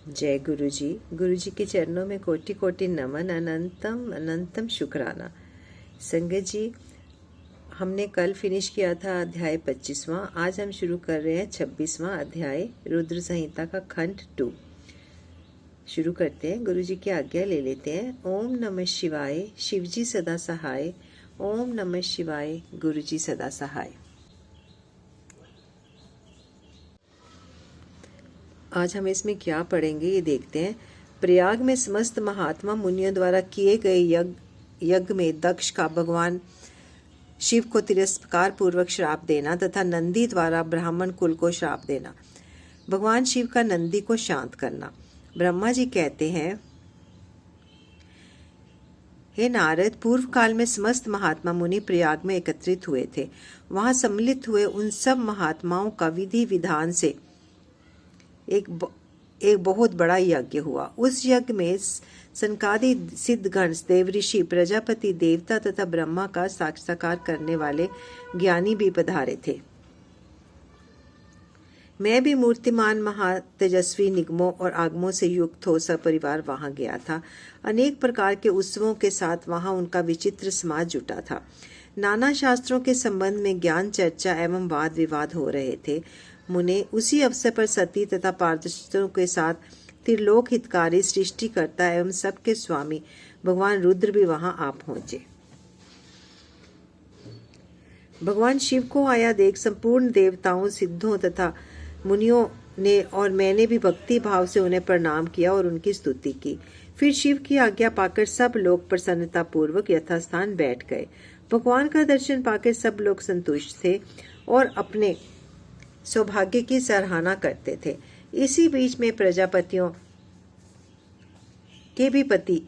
जय गुरु जी के चरणों में कोटि कोटि नमन, अनंतम अनंतम शुक्राना। संगत जी, हमने कल फिनिश किया था अध्याय 25वां। आज हम शुरू कर रहे हैं 26वां अध्याय रुद्र संहिता का खंड 2। शुरू करते हैं, गुरु जी की आज्ञा ले लेते हैं। ओम नमः शिवाय, शिव जी सदा सहाय। ओम नमः शिवाय, गुरु जी सदा सहाय। आज हम इसमें क्या पढ़ेंगे ये देखते हैं। प्रयाग में समस्त महात्मा मुनियों द्वारा किए गए यज्ञ में दक्ष का भगवान शिव को तिरस्कार पूर्वक श्राप देना तथा नंदी द्वारा ब्राह्मण कुल को श्राप देना। भगवान शिव का नंदी को शांत करना। ब्रह्मा जी कहते हैं, हे नारद, पूर्व काल में समस्त महात्मा मुनि प्रयाग में एकत्रित हुए थे। वहां सम्मिलित हुए उन सब महात्माओं का विधि विधान से एक बहुत बड़ा यज्ञ हुआ। उस यज्ञ में सनकादि सिद्धगण, देवऋषि, प्रजापति, देवता तथा ब्रह्मा का साक्षात्कार करने वाले ज्ञानी भी पधारे थे। मैं भी मूर्तिमान महातेजस्वी निगमों और आगमों से युक्त हो सपरिवार वहां गया था। अनेक प्रकार के उत्सवों के साथ वहां उनका विचित्र समाज जुटा था। नाना शास्त्रों के संबंध में ज्ञान चर्चा एवं वाद विवाद हो रहे थे। मुने उसी अवसर पर सती तथा पारदर्शियों के साथ त्रिलोक हितकारी, सृष्टिकर्ता एवं सबके स्वामी भगवान रुद्र भी वहां आ पहुंचे। भगवान शिव को आया देख संपूर्ण देवताओं, सिद्धों तथा मुनियों ने और मैंने भी भक्ति भाव से उन्हें प्रणाम किया और उनकी स्तुति की। फिर शिव की आज्ञा पाकर सब लोग प्रसन्नता पूर्वक यथास्थान बैठ गए। भगवान का दर्शन पाकर सब लोग संतुष्ट थे और अपने सौभाग्य की सराहना करते थे। इसी बीच में प्रजापतियों के भी पति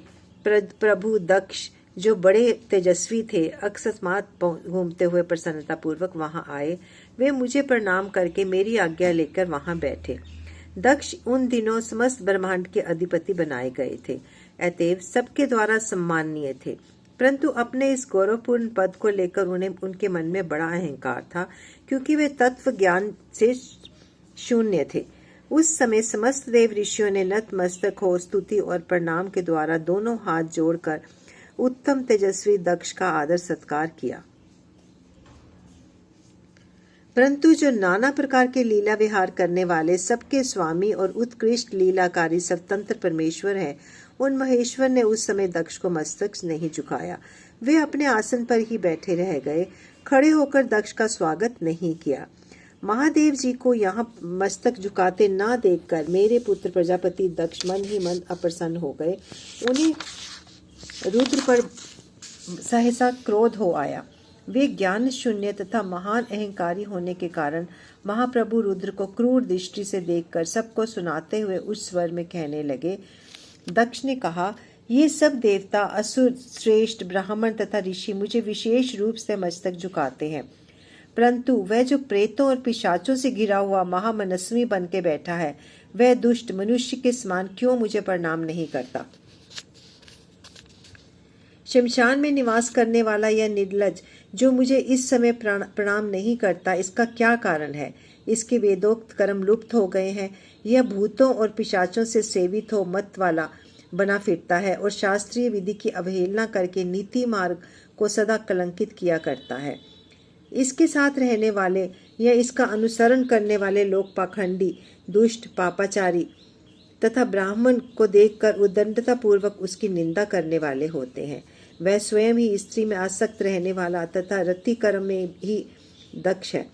प्रभु दक्ष, जो बड़े तेजस्वी थे, अकस्मात घूमते हुए प्रसन्नता पूर्वक वहां आए। वे मुझे प्रणाम करके मेरी आज्ञा लेकर वहां बैठे। दक्ष उन दिनों समस्त ब्रह्मांड के अधिपति बनाए गए थे, अतएव सबके द्वारा सम्माननीय थे। परंतु अपने इस गौरवपूर्ण पद को लेकर उन्हें उनके मन में बड़ा अहंकार था, क्योंकि वे तत्व ज्ञान से शून्य थे। उस समय समस्त देव ऋषियों ने नतमस्तक हो स्तुति और प्रणाम के द्वारा दोनों हाथ जोड़कर उत्तम तेजस्वी दक्ष का आदर सत्कार किया। परंतु जो नाना प्रकार के लीला विहार करने वाले सबके स्वामी और उत्कृष्ट लीलाकारी स्वतंत्र परमेश्वर है, उन महेश्वर ने उस समय दक्ष को मस्तक नहीं झुकाया। वे अपने आसन पर ही बैठे रह गए, खड़े होकर दक्ष का स्वागत नहीं किया। महादेव जी को यहाँ मस्तक झुकाते ना देखकर मेरे पुत्र प्रजापति दक्ष मन ही मन अप्रसन्न हो गए। उन्हें रुद्र पर सहसा क्रोध हो आया। वे ज्ञान शून्य तथा महान अहंकारी होने के कारण महाप्रभु रुद्र को क्रूर दृष्टि से देखकर सबको सुनाते हुए उस स्वर में कहने लगे। दक्ष ने कहा, ये सब देवता, असुर, श्रेष्ठ ब्राह्मण तथा ऋषि मुझे विशेष रूप से मस्तक झुकाते हैं, परंतु वह जो प्रेतों और पिशाचों से घिरा हुआ महामनस्वी बन के बैठा है, वह दुष्ट मनुष्य के समान क्यों मुझे प्रणाम नहीं करता। शमशान में निवास करने वाला यह निर्लज जो मुझे इस समय प्रणाम नहीं करता, इसका क्या कारण है। इसके वेदोक्त कर्म लुप्त हो गए हैं। यह भूतों और पिशाचों से सेवित हो मत वाला बना फिरता है और शास्त्रीय विधि की अवहेलना करके नीति मार्ग को सदा कलंकित किया करता है। इसके साथ रहने वाले या इसका अनुसरण करने वाले लोग पाखंडी, दुष्ट, पापाचारी तथा ब्राह्मण को देखकर उद्दंडता पूर्वक उसकी निंदा करने वाले होते हैं। वह स्वयं ही स्त्री में आसक्त रहने वाला तथा रति कर्म में ही दक्ष है,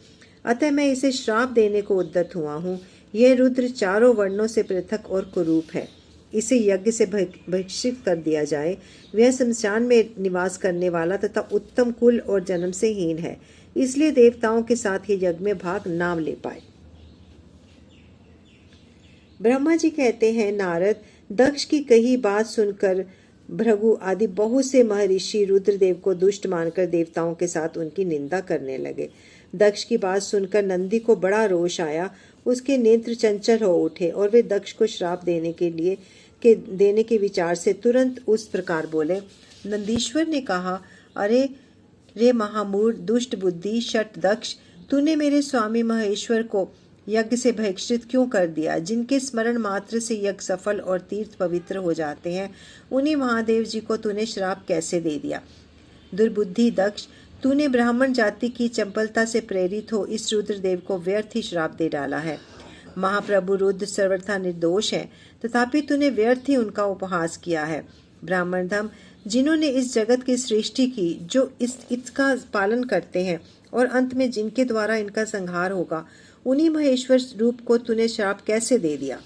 अतः मैं इसे श्राप देने को उद्यत हुआ हूँ। यह रुद्र चारों वर्णों से पृथक और कुरूप है, इसे यज्ञ से बहिष्कृत कर दिया जाए। वह शमशान में निवास करने वाला तथा उत्तम कुल और जन्म से हीन है, इसलिए देवताओं के साथ ये यज्ञ में भाग ना ले पाए। ब्रह्मा जी कहते हैं, नारद, दक्ष की कही बात सुनकर भृगु आदि बहुत से महर्षि रुद्रदेव को दुष्ट मानकर देवताओं के साथ उनकी निंदा करने लगे। दक्ष की बात सुनकर नंदी को बड़ा रोष आया। उसके नेत्र चंचल हो उठे और वे दक्ष को श्राप देने के विचार से तुरंत उस प्रकार बोले। नंदीश्वर ने कहा, अरे रे महामूढ़, दुष्ट बुद्धि, शठ दक्ष, तूने मेरे स्वामी महेश्वर को यज्ञ से बहिष्कृत क्यों कर दिया? जिनके स्मरण मात्र से यज्ञ सफल और तीर्थ पवित्र हो जाते हैं, उन्हीं महादेव जी को तूने श्राप कैसे दे दिया? दुर्बुद्धि दक्ष, तूने ब्राह्मण जाति की चंपलता से प्रेरित हो इस रुद्रदेव को व्यर्थ ही श्राप दे डाला है। महाप्रभु रुद्र सर्वथा निर्दोष है, तथापि तूने व्यर्थ ही उनका उपहास किया है। ब्राह्मण धम, जिन्होंने इस जगत की सृष्टि की, जो इसका पालन करते हैं और अंत में जिनके द्वारा इनका संहार होगा, उन्हीं महेश्वर रूप को तूने श्राप कैसे दे दिया?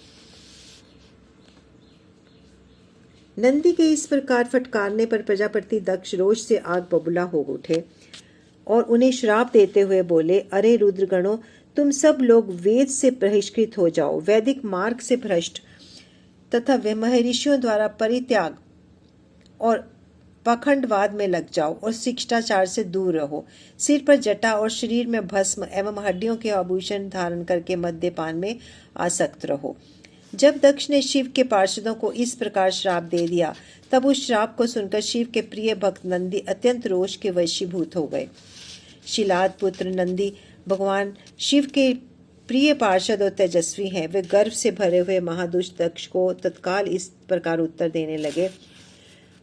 नंदी के इस प्रकार फटकारने पर प्रजापति दक्ष रोष से आग बबूला हो उठे और उन्हें श्राप देते हुए बोले, अरे रुद्रगणों, तुम सब लोग वेद से बहिष्कृत हो जाओ, वैदिक मार्ग से भ्रष्ट तथा महर्षियों द्वारा परित्याग और पाखंडवाद में लग जाओ और शिष्टाचार से दूर रहो। सिर पर जटा और शरीर में भस्म एवं हड्डियों के आभूषण धारण करके मद्यपान में आसक्त रहो। जब दक्ष ने शिव के पार्षदों को इस प्रकार श्राप दे दिया, तब उस श्राप को सुनकर शिव के प्रिय भक्त नंदी अत्यंत रोष के वशीभूत हो गए। शिलाद पुत्र नंदी भगवान शिव के प्रिय पार्षद और तेजस्वी हैं। वे गर्व से भरे हुए महादुष्ट दक्ष को तत्काल इस प्रकार उत्तर देने लगे,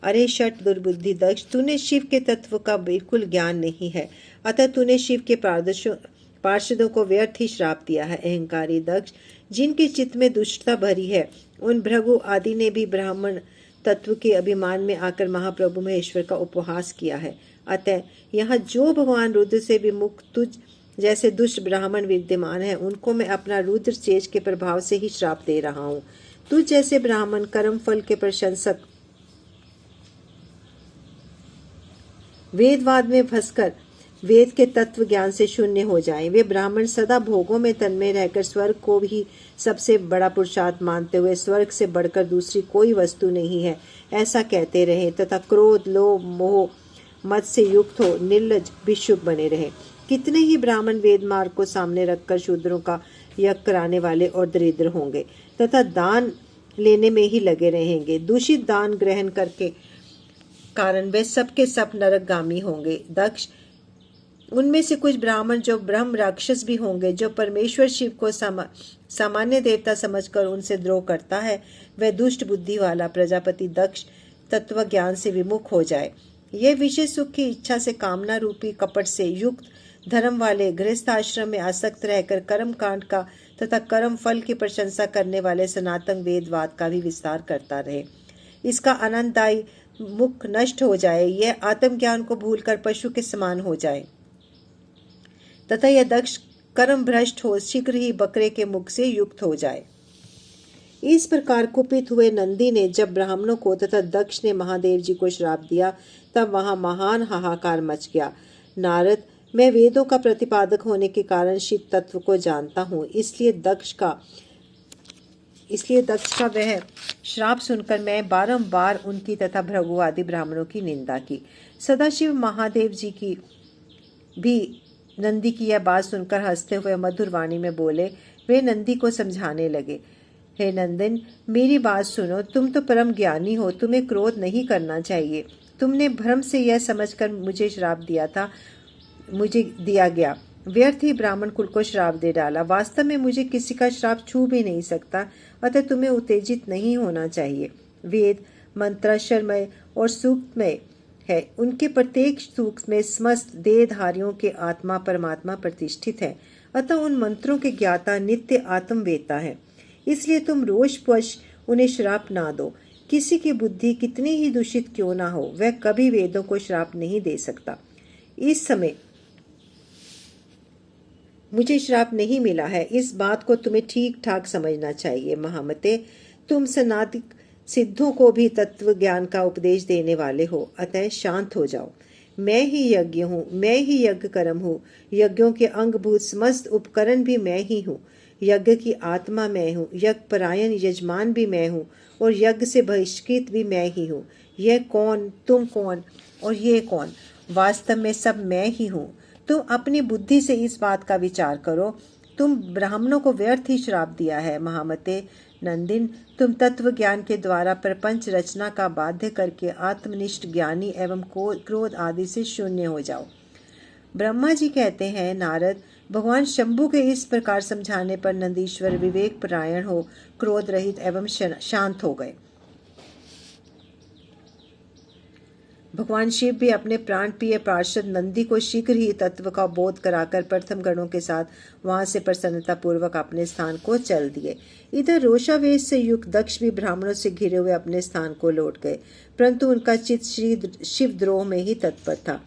अरे शठ दुर्बुद्धि दक्ष, तूने शिव के तत्व का बिल्कुल ज्ञान नहीं है, अतः तूने शिव के पार्षदों को व्यर्थ ही श्राप दिया है। अहंकारी दक्ष, जिनके चित्त में दुष्टता भरी है, उन भृगु आदि ने भी ब्राह्मण तत्व के अभिमान में आकर महाप्रभु महेश्वर का उपहास किया है। अतः यहाँ जो भगवान रुद्र से विमुख तुझ जैसे दुष्ट ब्राह्मण विद्यमान है, उनको मैं अपना रुद्र चेज के प्रभाव से ही श्राप दे रहा हूँ। तुझ जैसे ब्राह्मण कर्म फल के प्रशंसक वेदवाद में फंसकर वेद के तत्व ज्ञान से शून्य हो जाएं। वे ब्राह्मण सदा भोगों में तन्मय रहकर स्वर्ग को भी सबसे बड़ा पुरुषार्थ मानते हुए स्वर्ग से बढ़कर दूसरी कोई वस्तु नहीं है ऐसा कहते रहे तथा क्रोध लोभ मोह मद से युक्त हो निर्लज भिक्षुक बने रहे। कितने ही ब्राह्मण वेद मार्ग को सामने रखकर शूद्रों का यज्ञ कराने वाले और दरिद्र होंगे तथा दान लेने में ही लगे रहेंगे। दूषित दान ग्रहण करके कारण वे सबके सब नरकगामी होंगे। दक्ष, उनमें से कुछ ब्राह्मण जो ब्रह्म राक्षस भी होंगे, जो परमेश्वर शिव को सामान्य देवता समझकर उनसे द्रोह करता है, वह दुष्ट बुद्धि वाला प्रजापति दक्ष तत्व ज्ञान से विमुख हो जाए। यह विषय सुख की इच्छा से कामना रूपी कपट से युक्त धर्म वाले गृहस्थ आश्रम में आसक्त रहकर कर्म कांड का तथा कर्म फल की प्रशंसा करने वाले सनातन वेदवाद का भी विस्तार करता रहे। इसका आनंददायी मुख नष्ट हो जाए, यह आत्मज्ञान को भूलकर पशु के समान हो जाए तथा यह दक्ष कर्म भ्रष्ट हो शीघ्र ही बकरे के मुख से युक्त हो जाए। इस प्रकार कुपित हुए नंदी ने जब ब्राह्मणों को तथा दक्ष ने महादेव जी को श्राप दिया, तब वहां महान हाहाकार मच गया। नारद, मैं वेदों का प्रतिपादक होने के कारण शिव तत्व को जानता हूँ, इसलिए दक्ष का वह श्राप सुनकर मैं बारंबार उनकी तथा भृगु आदि ब्राह्मणों की निंदा की। सदाशिव महादेव जी की भी नंदी की यह बात सुनकर हंसते हुए मधुर वाणी में बोले। वे नंदी को समझाने लगे, हे नंदन, मेरी बात सुनो, तुम तो परम ज्ञानी हो, तुम्हें क्रोध नहीं करना चाहिए। तुमने भ्रम से यह समझकर मुझे श्राप दिया गया, व्यर्थ ही ब्राह्मण कुल को श्राप दे डाला। वास्तव में मुझे किसी का श्राप छू भी नहीं सकता, अतः तुम्हें उत्तेजित नहीं होना चाहिए। वेद मंत्राक्षरमय और सूक्ष्ममय है, उनके प्रत्येक सूक्ष्म में समस्त देहधारियों के आत्मा परमात्मा प्रतिष्ठित है, अतः उन मंत्रों के ज्ञाता नित्य आत्मवेता है। इसलिए तुम रोषवश उन्हें श्राप ना दो। किसी की बुद्धि कितनी ही दूषित क्यों ना हो, वह कभी वेदों को श्राप नहीं दे सकता। इस समय मुझे श्राप नहीं मिला है, इस बात को तुम्हें ठीक ठाक समझना चाहिए। महामते, तुम सनातन सिद्धों को भी तत्व ज्ञान का उपदेश देने वाले हो, अतः शांत हो जाओ। मैं ही यज्ञ हूँ, मैं ही यज्ञ कर्म हूँ, यज्ञों के अंगभूत समस्त उपकरण भी मैं ही हूँ। यज्ञ की आत्मा मैं हूँ, यज्ञ परायण यजमान भी मैं हूँ और यज्ञ से बहिष्कृत भी मैं ही हूँ। यह कौन, तुम कौन और ये कौन, वास्तव में सब मैं ही हूँ। तुम अपनी बुद्धि से इस बात का विचार करो। तुम ब्राह्मणों को व्यर्थ ही श्राप दिया है। महामते नंदिन, तुम तत्व ज्ञान के द्वारा प्रपंच रचना का बाध्य करके आत्मनिष्ठ ज्ञानी एवं क्रोध आदि से शून्य हो जाओ। ब्रह्मा जी कहते हैं, नारद, भगवान शंभु के इस प्रकार समझाने पर नंदीश्वर विवेक परायण हो क्रोध रहित एवं शांत हो गए। भगवान शिव भी अपने प्राण प्रिय पार्षद नंदी को शीघ्र ही तत्व का बोध कराकर प्रथम गणों के साथ वहां से प्रसन्नता पूर्वक अपने स्थान को चल दिए। इधर रोषावेश से युक्त दक्ष भी ब्राह्मणों से घिरे हुए अपने स्थान को लौट गए, परंतु उनका चित्त श्री शिवद्रोह में ही तत्पर था।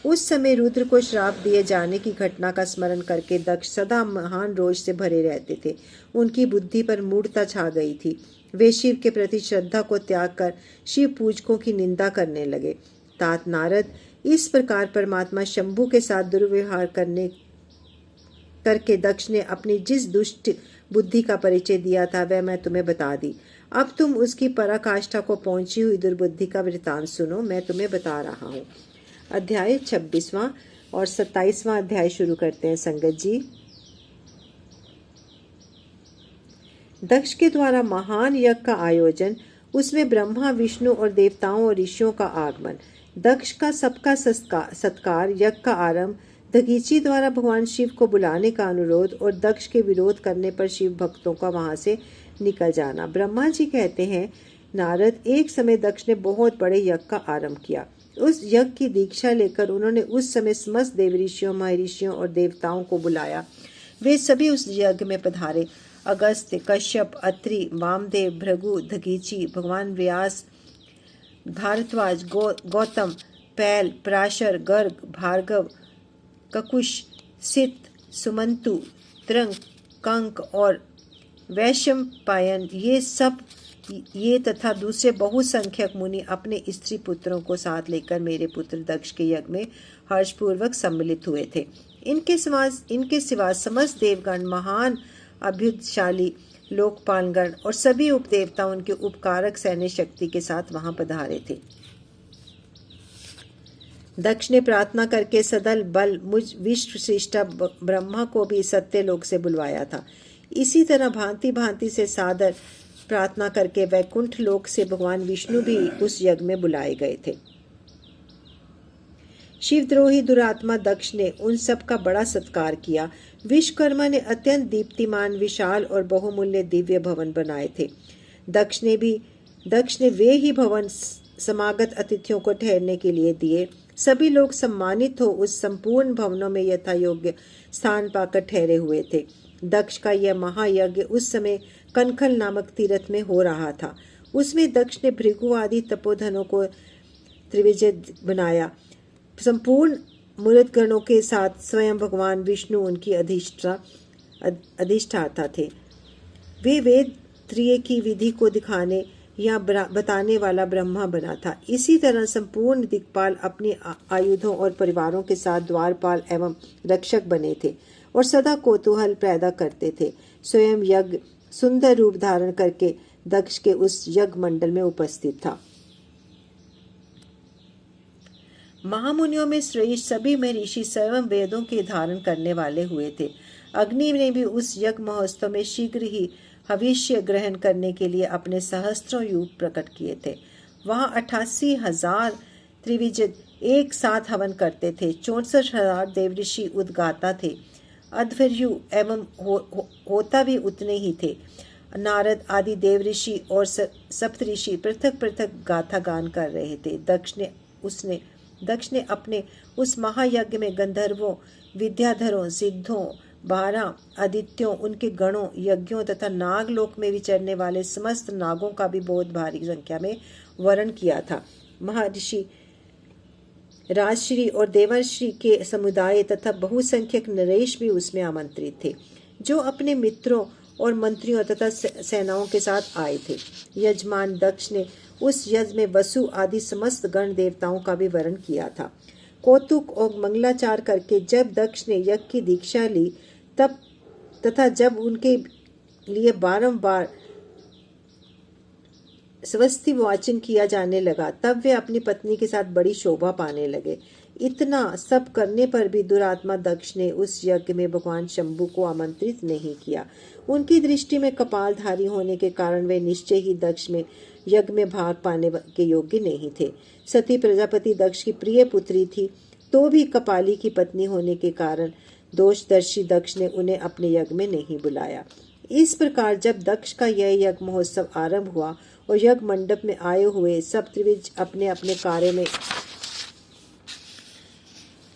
उस समय रुद्र को श्राप दिए जाने की घटना का स्मरण करके दक्ष सदा महान रोष से भरे रहते थे। उनकी बुद्धि पर मूढ़ता छा गई थी। वे शिव के प्रति श्रद्धा को त्याग कर शिव पूजकों की निंदा करने लगे। तात नारद, इस प्रकार परमात्मा शंभु के साथ दुर्व्यवहार करके दक्ष ने अपनी जिस दुष्ट बुद्धि का परिचय दिया था वह मैं तुम्हें बता दी। अब तुम उसकी पराकाष्ठा को पहुंची हुई दुर्बुद्धि का वृतांत सुनो, मैं तुम्हें बता रहा हूँ। अध्याय 26वां और 27वां अध्याय शुरू करते हैं संगत जी। दक्ष के द्वारा महान यज्ञ का आयोजन, उसमें ब्रह्मा विष्णु और देवताओं और ऋषियों का आगमन, दक्ष का सबका सत्कार, यज्ञ का आरंभ, दधीची द्वारा भगवान शिव को बुलाने का अनुरोध और दक्ष के विरोध करने पर शिव भक्तों का वहां से निकल जाना। ब्रह्मा जी कहते हैं, नारद, एक समय दक्ष ने बहुत बड़े यज्ञ का आरंभ किया। उस यज्ञ की दीक्षा लेकर उन्होंने उस समय समस्त देवऋषियों, महर्षियों और देवताओं को बुलाया। वे सभी उस यज्ञ में पधारे। अगस्त्य, कश्यप, अत्रि, वामदेव, भृगु, दधीची, भगवान व्यास, भारद्वाज, गौतम, पैल, पराशर, गर्ग, भार्गव, ककुश, सित, सुमंतु, त्रंग, कंक और वैशंपायन, ये तथा दूसरे बहुसंख्यक मुनि अपने स्त्री पुत्रों को साथ लेकर मेरे पुत्र दक्ष के यज्ञ में हर्षपूर्वक सम्मिलित हुए थे। इनके सिवा समस्त देवगण, महान अभ्युदयशाली लोकपालगण और सभी उपदेवता उनके उपकारक सैन्य शक्ति के साथ वहां पधारे थे। दक्ष ने प्रार्थना करके सदल बल मुझ विश्व श्रेष्ठा ब्रह्मा को भी सत्यलोक से बुलवाया था। इसी तरह भांति भांति से सादर प्रार्थना करके वैकुंठ लोक से भगवान विष्णु भी उस यज्ञ में बुलाए गए थे। शिवद्रोही दुरात्मा दक्ष ने उन सब का बड़ा सत्कार किया। विश्वकर्मा ने अत्यंत दीप्तिमान, विशाल और बहुमूल्य दिव्य भवन बनाए थे। दक्ष ने वे ही भवन समागत अतिथियों को ठहरने के लिए दिए। सभी लोग सम्मानित हो उस संपूर्ण भवनों में यथा योग्य स्थान पाकर ठहरे हुए थे। दक्ष का यह महायज्ञ उस समय कनखल नामक तीर्थ में हो रहा था। उसमें दक्ष ने भृगु आदि तपोधनों को त्रिविजय बनाया। संपूर्ण मूर्तगणों के साथ स्वयं भगवान विष्णु उनकी अधिष्ठाता थे। वे वेद त्रय की विधि को दिखाने या बताने वाला ब्रह्मा बना था। इसी तरह संपूर्ण दिक्पाल अपने आयुधों और परिवारों के साथ द्वारपाल एवं रक्षक बने थे और सदा कौतूहल पैदा करते थे। स्वयं यज्ञ सुंदर रूप धारण करके दक्ष के उस यज्ञ मंडल में उपस्थित था। महामुनियों में श्रेष्ठ सभी महर्षि स्वयं वेदों के धारण करने वाले हुए थे। अग्नि ने भी उस यज्ञ महोत्सव में शीघ्र ही हविष्य ग्रहण करने के लिए अपने सहस्त्रों रूप प्रकट किए थे। वहां 88,000 त्रिविजय एक साथ हवन करते थे। 64,000 देवऋषि उद्गाता थे। अध्वर्यु एवं होता भी उतने ही थे। नारद आदि देवऋषि और सप्तऋषि पृथक पृथक गाथा गान कर रहे थे। दक्ष ने अपने उस महायज्ञ में गंधर्वों, विद्याधरों, सिद्धों, 12 आदित्यों, उनके गणों, यज्ञों तथा नागलोक में विचरने वाले समस्त नागों का भी बहुत भारी संख्या में वर्ण किया था। महर्षि, राजश्री और देवर्षि के समुदाय तथा बहुसंख्यक नरेश भी उसमें आमंत्रित थे, जो अपने मित्रों और मंत्रियों तथा सेनाओं के साथ आए थे। यजमान दक्ष ने उस यज्ञ में वसु आदि समस्त गण देवताओं का भी वर्ण किया था। कौतुक और मंगलाचार करके जब दक्ष ने यज्ञ की दीक्षा ली तथा जब उनके लिए बारंबार स्वस्ति वाचन किया जाने लगा, तब वे अपनी पत्नी के साथ बड़ी शोभा पाने लगे। इतना सब करने पर भी दुरात्मा दक्ष ने उस यज्ञ में भगवान शंभु को आमंत्रित नहीं किया। उनकी दृष्टि में कपालधारी होने के कारण वे निश्चय ही दक्ष में यज्ञ में भाग पाने के योग्य नहीं थे। सती प्रजापति दक्ष की प्रिय पुत्री थी, तो भी कपाली की पत्नी होने के कारण दोषदर्शी दक्ष ने उन्हें अपने यज्ञ में नहीं बुलाया। इस प्रकार जब दक्ष का यह यज्ञ महोत्सव आरंभ हुआ और यज्ञ मंडप में आए हुए सब त्रिविज अपने अपने कार्य में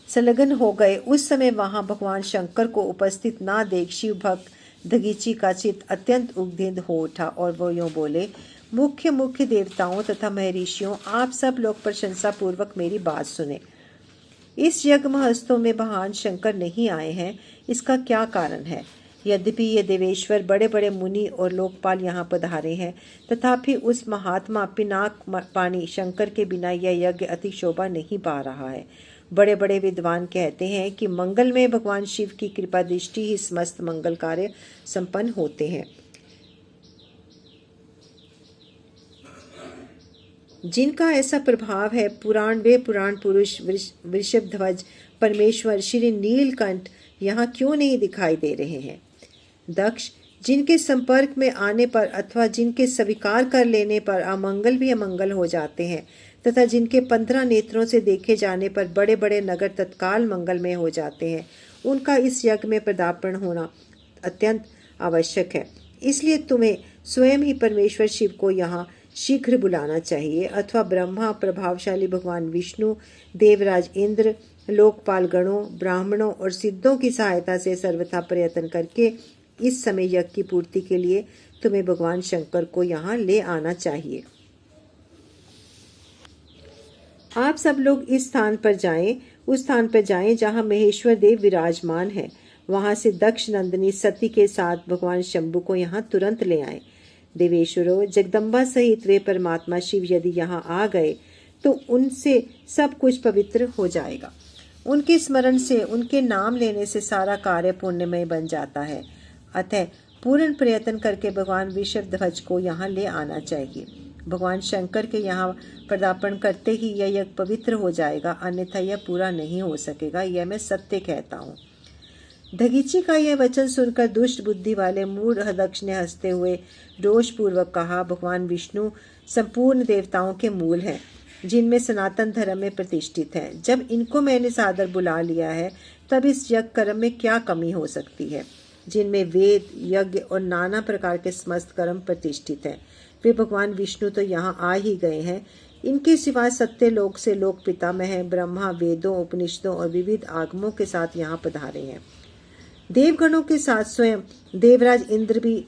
संलग्न हो गए, उस समय वहां भगवान शंकर को उपस्थित ना देख शिव भक्त दधीची का चित्त अत्यंत उद्विग्न हो उठा और वो यूं बोले, मुख्य मुख्य देवताओं तथा महर्षियों, आप सब लोग प्रशंसा पूर्वक मेरी बात सुने। इस यज्ञ महोत्सव में भगवान शंकर नहीं आए हैं, इसका क्या कारण है? यद्यपि ये देवेश्वर बड़े बड़े मुनि और लोकपाल यहाँ पधारे हैं, तथापि उस महात्मा पिनाक पानी शंकर के बिना यह यज्ञ अति शोभा नहीं पा रहा है। बड़े बड़े विद्वान कहते हैं कि मंगल में भगवान शिव की कृपा दृष्टि ही समस्त मंगल कार्य संपन्न होते हैं। जिनका ऐसा प्रभाव है, पुराण पुरुष वृषभध्वज परमेश्वर श्री नीलकंठ यहाँ क्यों नहीं दिखाई दे रहे हैं? दक्ष, जिनके संपर्क में आने पर अथवा जिनके स्वीकार कर लेने पर अमंगल भी अमंगल हो जाते हैं तथा जिनके 15 नेत्रों से देखे जाने पर बड़े बड़े नगर तत्काल मंगलमय हो जाते हैं, उनका इस यज्ञ में पदार्पण होना अत्यंत आवश्यक है। इसलिए तुम्हें स्वयं ही परमेश्वर शिव को यहाँ शीघ्र बुलाना चाहिए, अथवा ब्रह्मा, प्रभावशाली भगवान विष्णु, देवराज इंद्र, लोकपाल गणों, ब्राह्मणों और सिद्धों की सहायता से सर्वथा प्रयत्न करके इस समय यज्ञ की पूर्ति के लिए तुम्हें भगवान शंकर को यहाँ ले आना चाहिए। आप सब लोग इस स्थान पर जाएं, उस स्थान पर जाएं जहाँ महेश्वर देव विराजमान है। वहां से दक्ष नंदिनी सती के साथ भगवान शंभु को यहाँ तुरंत ले आए। देवेश्वरों, जगदम्बा सहित वे परमात्मा शिव यदि यहाँ आ गए तो उनसे सब कुछ पवित्र हो जाएगा। उनके स्मरण से, उनके नाम लेने से सारा कार्य पुण्यमय बन जाता है। अतः पूर्ण प्रयत्न करके भगवान वृषभध्वज को यहाँ ले आना चाहिए। भगवान शंकर के यहाँ पदार्पण करते ही यह यज्ञ पवित्र हो जाएगा, अन्यथा यह पूरा नहीं हो सकेगा। यह मैं सत्य कहता हूँ। दधीची का यह वचन सुनकर दुष्ट बुद्धि वाले मूढ़ दक्ष ने हंसते हुए रोष पूर्वक कहा, भगवान विष्णु संपूर्ण देवताओं के मूल हैं, जिनमें सनातन धर्म में प्रतिष्ठित हैं। जब इनको मैंने सादर बुला लिया है, तब इस यज्ञ कर्म में क्या कमी हो सकती है, जिनमें वेद, यज्ञ और नाना प्रकार के समस्त कर्म प्रतिष्ठित हैं। वे भगवान विष्णु तो यहाँ आ ही गए हैं। इनके सिवाय सत्य लोक से लोक पितामह हैं, ब्रह्मा वेदों, उपनिषदों और विविध आगमों के साथ यहाँ पधारे हैं। देवगणों के साथ स्वयं देवराज इंद्र भी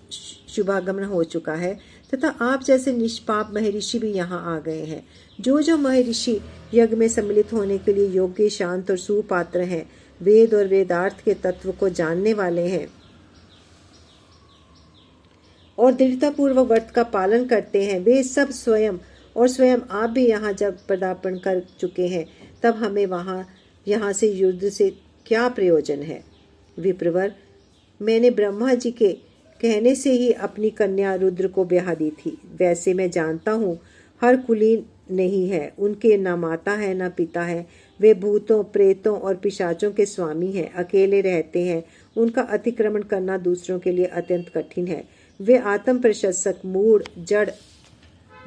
शुभागमन हो चुका है तथा आप जैसे निष्पाप महर्षि भी यहाँ आ गए हैं। जो महर्षि यज्ञ में सम्मिलित होने के लिए योग्य, शांत और सुपात्र हैं, वेद और वेदार्थ के तत्व को जानने वाले हैं और दृढ़तापूर्वक व्रत का पालन करते हैं, वे सब स्वयं आप भी यहाँ जब पदार्पण कर चुके हैं, तब हमें यहाँ से युद्ध से क्या प्रयोजन है? विप्रवर, मैंने ब्रह्मा जी के कहने से ही अपनी कन्या रुद्र को ब्याह दी थी। वैसे मैं जानता हूँ हर कुलीन नहीं है, उनके न माता है न पिता है। वे भूतों, प्रेतों और पिशाचों के स्वामी हैं, अकेले रहते हैं। उनका अतिक्रमण करना दूसरों के लिए अत्यंत कठिन है। वे आत्म प्रशंसक, मूढ़, जड़,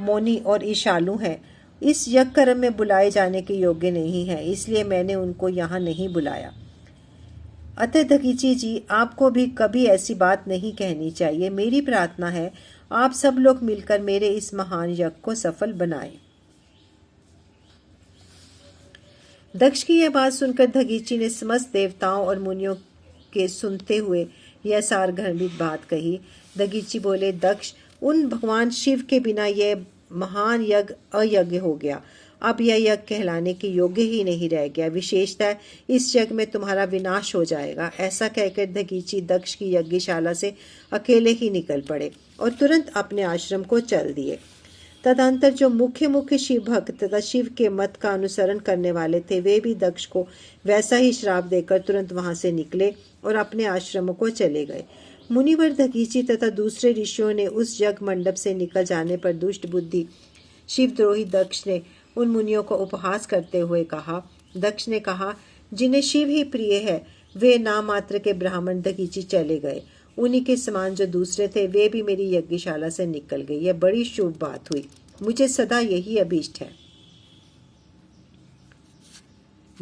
मौनी और ईशालु हैं। इस यज्ञ कर्म में बुलाए जाने के योग्य नहीं है, इसलिए मैंने उनको यहाँ नहीं बुलाया। अतः दधीची जी, आपको भी कभी ऐसी बात नहीं कहनी चाहिए। मेरी प्रार्थना है आप सब लोग मिलकर मेरे इस महान यज्ञ को सफल बनाएं। दक्ष की यह बात सुनकर दधीची ने समस्त देवताओं और मुनियों के सुनते हुए यह सारगर्भित बात कही। दधीची बोले, दक्ष, उन भगवान शिव के बिना यह महान यज्ञ अयज्ञ हो गया। अब यह यज्ञ कहलाने के योग्य ही नहीं रह गया। विशेषतः इस यज्ञ में तुम्हारा विनाश हो जाएगा। ऐसा कहकर दधीची दक्ष की यज्ञशाला से अकेले ही निकल पड़े और तुरंत अपने आश्रम को चल दिए। तदंतर जो मुख्य शिव भक्त तथा शिव के मत का अनुसरण करने वाले थे, वे भी दक्ष को वैसा ही श्राप देकर तुरंत वहां से निकले और अपने आश्रमों को चले गए। मुनिवर दधीची तथा दूसरे ऋषियों ने उस यज्ञ मंडप से निकल जाने पर दुष्ट बुद्धि शिवद्रोही दक्ष ने उन मुनियों को उपहास करते हुए कहा। दक्ष ने कहा, जिन्हें शिव ही प्रिय है, वे नाम मात्र के ब्राह्मण दधीची चले गए। उन्हीं के समान जो दूसरे थे, वे भी मेरी यज्ञशाला से निकल गए। यह बड़ी शुभ बात हुई। मुझे सदा यही अभीष्ट है।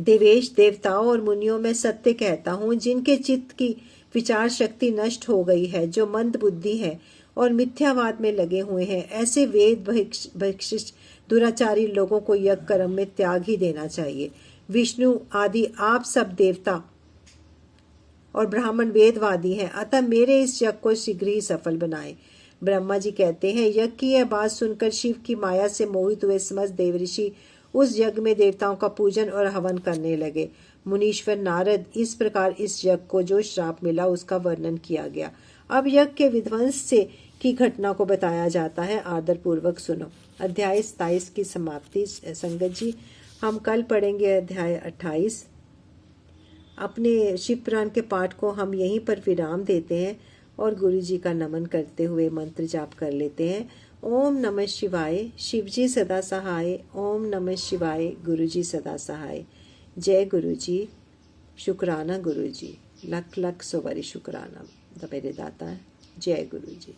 देवेश, देवताओं और मुनियों में सत्य कहता हूँ, जिनके चित्त की विचार शक्ति नष्ट हो गई है, जो मंद बुद्धि है और मिथ्यावाद में लगे हुए हैं, ऐसे वेद भक्षिष्ठ दुराचारी लोगों को यज्ञ कर्म में त्याग ही देना चाहिए। विष्णु आदि आप सब देवता और ब्राह्मण वेदवादी हैं, अतः मेरे इस यज्ञ को शीघ्र ही सफल बनाएं। ब्रह्मा जी कहते हैं, यज्ञ की यह बात सुनकर शिव की माया से मोहित हुए समस्त देवऋषि उस यज्ञ में देवताओं का पूजन और हवन करने लगे। मुनीश्वर नारद, इस प्रकार इस यज्ञ को जो श्राप मिला उसका वर्णन किया गया। अब यज्ञ के विध्वंस से की घटना को बताया जाता है, आदर पूर्वक सुनो। अध्याय 27 की समाप्ति। संगत जी, हम कल पढ़ेंगे अध्याय 28। अपने शिव पुराण के पाठ को हम यहीं पर विराम देते हैं और गुरु जी का नमन करते हुए मंत्र जाप कर लेते हैं। ओम नमः शिवाय, शिव जी सदा सहाय। ओम नमः शिवाय, गुरु जी सदा सहाय। जय गुरु जी, शुक्राना गुरु जी, लख लख सो बड़ी शुक्राना मेरे दाता। जय गुरु जी।